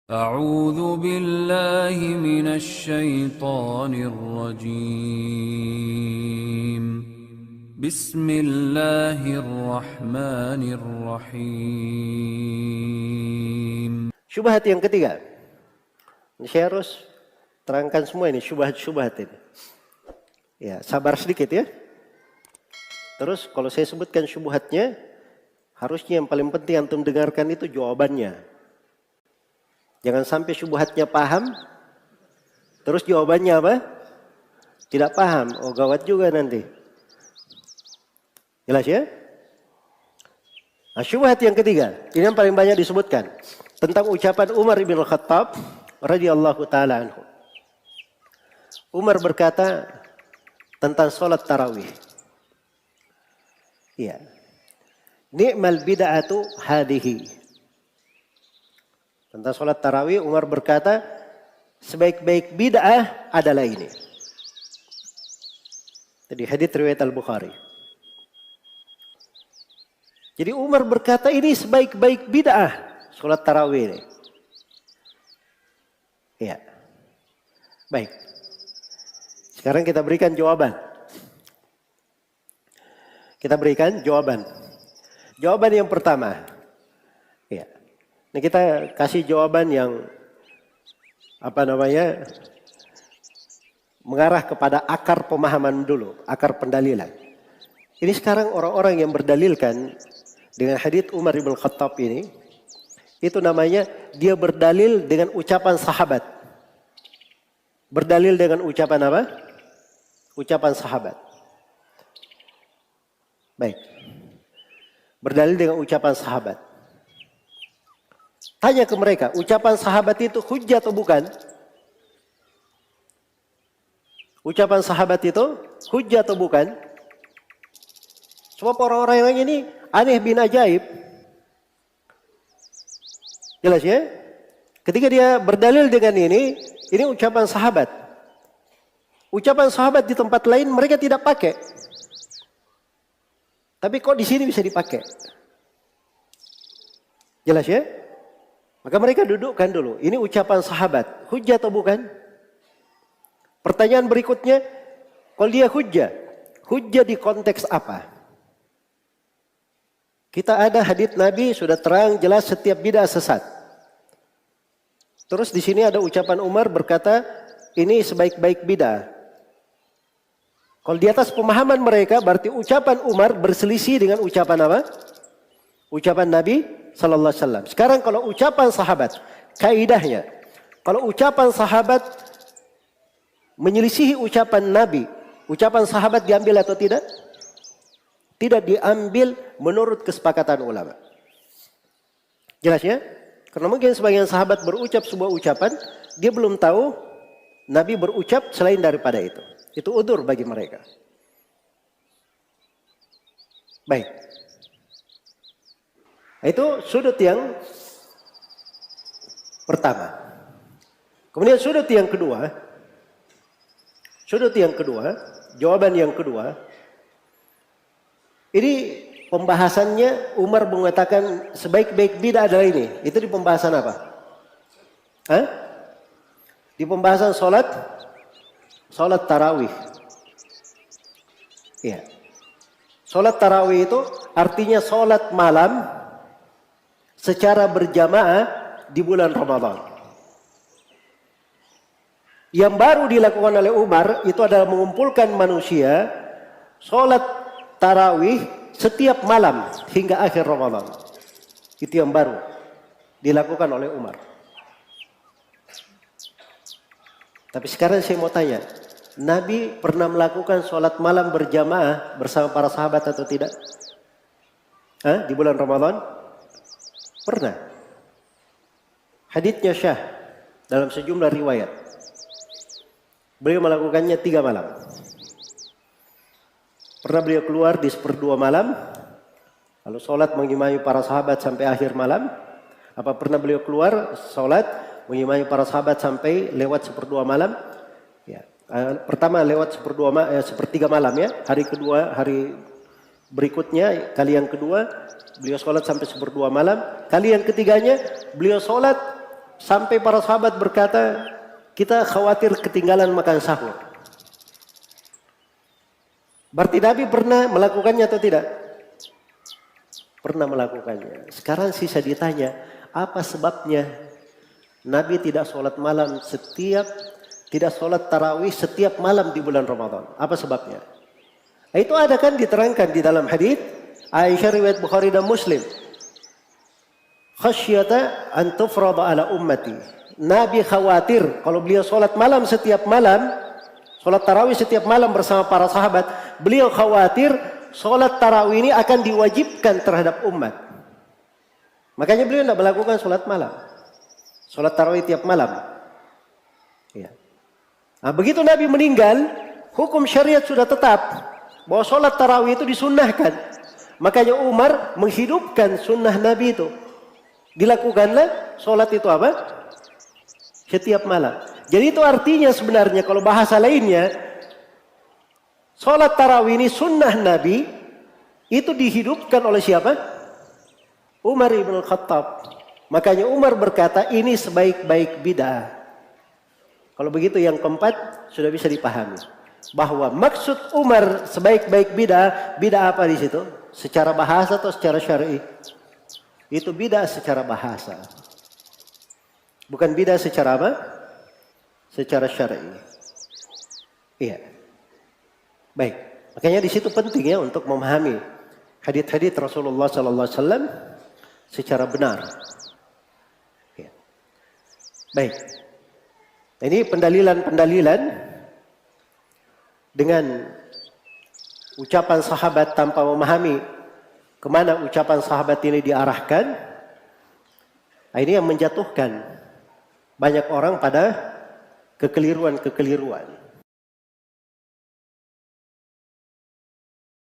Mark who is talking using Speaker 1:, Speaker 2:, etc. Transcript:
Speaker 1: أعوذ بالله من الشيطان الرجيم بسم الله الرحمن الرحيم.
Speaker 2: Syubhat yang ketiga. Ini saya harus terangkan semua ini syubhat-syubhat ini. Ya, sabar sedikit ya. Terus kalau saya sebutkan syubhatnya, harusnya yang paling penting antum dengarkan itu jawabannya. Jangan sampai syubhatnya paham, terus jawabannya apa? Tidak paham. Oh, gawat juga nanti. Jelas ya? Nah, syubhat yang ketiga, ini yang paling banyak disebutkan tentang ucapan Umar bin Khattab radhiyallahu taala anhu. Umar berkata tentang salat tarawih. Iya. Ni'mal bid'atu hadhihi. Tentang salat tarawih Umar berkata sebaik-baik bid'ah adalah ini. Jadi hadits riwayat Al-Bukhari. Jadi Umar berkata ini sebaik-baik bid'ah salat tarawih ini. Iya. Baik. Sekarang kita berikan jawaban. Kita berikan jawaban. Jawaban yang pertama. Iya. Ini kita kasih jawaban yang mengarah kepada akar pemahaman dulu, akar pendalilan. Ini sekarang orang-orang yang berdalilkan dengan hadits Umar bin Khattab ini, itu namanya dia berdalil dengan ucapan sahabat. Berdalil dengan ucapan apa? Ucapan sahabat. Baik. Berdalil dengan ucapan sahabat. Tanya ke mereka, ucapan sahabat itu hujjah atau bukan? Ucapan sahabat itu hujjah atau bukan? Sebab orang-orang yang ini aneh bin ajaib. Jelas ya? Ketika dia berdalil dengan ini ucapan sahabat. Ucapan sahabat di tempat lain mereka tidak pakai. Tapi kok di sini bisa dipakai? Jelas ya? Maka mereka dudukkan dulu. Ini ucapan sahabat. Hujjah atau bukan? Pertanyaan berikutnya. Kalau dia hujjah. Hujjah di konteks apa? Kita ada hadits Nabi sudah terang jelas setiap bid'ah sesat. Terus di sini ada ucapan Umar berkata. Ini sebaik-baik bid'ah. Kalau di atas pemahaman mereka. Berarti ucapan Umar berselisih dengan ucapan apa? Ucapan Nabi Sallallahu Alaihi Wasallam. Sekarang kalau ucapan sahabat, kaidahnya, kalau ucapan sahabat menyelisihi ucapan Nabi, ucapan sahabat diambil atau tidak? Tidak diambil menurut kesepakatan ulama. Jelas ya? Karena mungkin sebagian sahabat berucap sebuah ucapan, dia belum tahu Nabi berucap selain daripada itu. Itu udzur bagi mereka. Baik. Itu sudut yang pertama. Kemudian sudut yang kedua, jawaban yang kedua, ini pembahasannya Umar mengatakan sebaik-baik bid'ah adalah ini. Itu di pembahasan apa? Hah? Di pembahasan salat tarawih. Iya. Salat tarawih itu artinya salat malam secara berjamaah di bulan Ramadan. Yang baru dilakukan oleh Umar itu adalah mengumpulkan manusia sholat tarawih setiap malam hingga akhir Ramadan. Itu yang baru dilakukan oleh Umar. Tapi sekarang saya mau tanya, Nabi pernah melakukan sholat malam berjamaah bersama para sahabat atau tidak? Di bulan Ramadan? Pernah. Haditsnya syah dalam sejumlah riwayat. Beliau melakukannya 3 malam. Pernah beliau keluar di 1/2 malam. Lalu sholat mengimami para sahabat sampai akhir malam. Apa pernah beliau keluar sholat mengimami para sahabat sampai lewat 1/2 malam? Ya. Pertama lewat 1/3 malam ya. Hari kedua, hari berikutnya, kali yang kedua beliau sholat sampai 1/2 malam. Kali yang ketiganya beliau sholat sampai para sahabat berkata, kita khawatir ketinggalan makan sahur. Berarti Nabi pernah melakukannya atau tidak? Pernah melakukannya. Sekarang sisa ditanya, apa sebabnya Nabi tidak sholat malam tidak sholat tarawih setiap malam di bulan Ramadan? Apa sebabnya? Itu ada kan diterangkan di dalam hadis Aisyah riwayat Bukhari dan Muslim. Khasyata an tufrada ala ummati. Nabi khawatir kalau beliau sholat malam setiap malam, sholat tarawih setiap malam bersama para sahabat, beliau khawatir sholat tarawih ini akan diwajibkan terhadap umat. Makanya beliau tidak melakukan sholat malam. Sholat tarawih tiap malam. Ya. Nah, begitu Nabi meninggal, hukum syariat sudah tetap bahwa sholat tarawih itu disunnahkan. Makanya Umar menghidupkan sunnah Nabi itu. Dilakukanlah sholat itu apa? Setiap malam. Jadi itu artinya sebenarnya kalau bahasa lainnya, sholat tarawih ini sunnah Nabi itu dihidupkan oleh siapa? Umar ibn Khattab. Makanya Umar berkata ini sebaik-baik bid'ah. Kalau begitu yang keempat sudah bisa dipahami. Bahwa maksud Umar sebaik-baik bid'ah, bid'ah apa di situ? Secara bahasa atau secara syar'i? Itu bid'ah secara bahasa. Bukan bid'ah secara apa? Secara syar'i. Iya. Baik. Makanya di situ penting ya untuk memahami hadits-hadits Rasulullah sallallahu alaihi wasallam secara benar. Ya. Baik. Ini pendalilan-pendalilan dengan ucapan sahabat tanpa memahami kemana ucapan sahabat ini diarahkan. Ini yang menjatuhkan banyak orang pada kekeliruan-kekeliruan.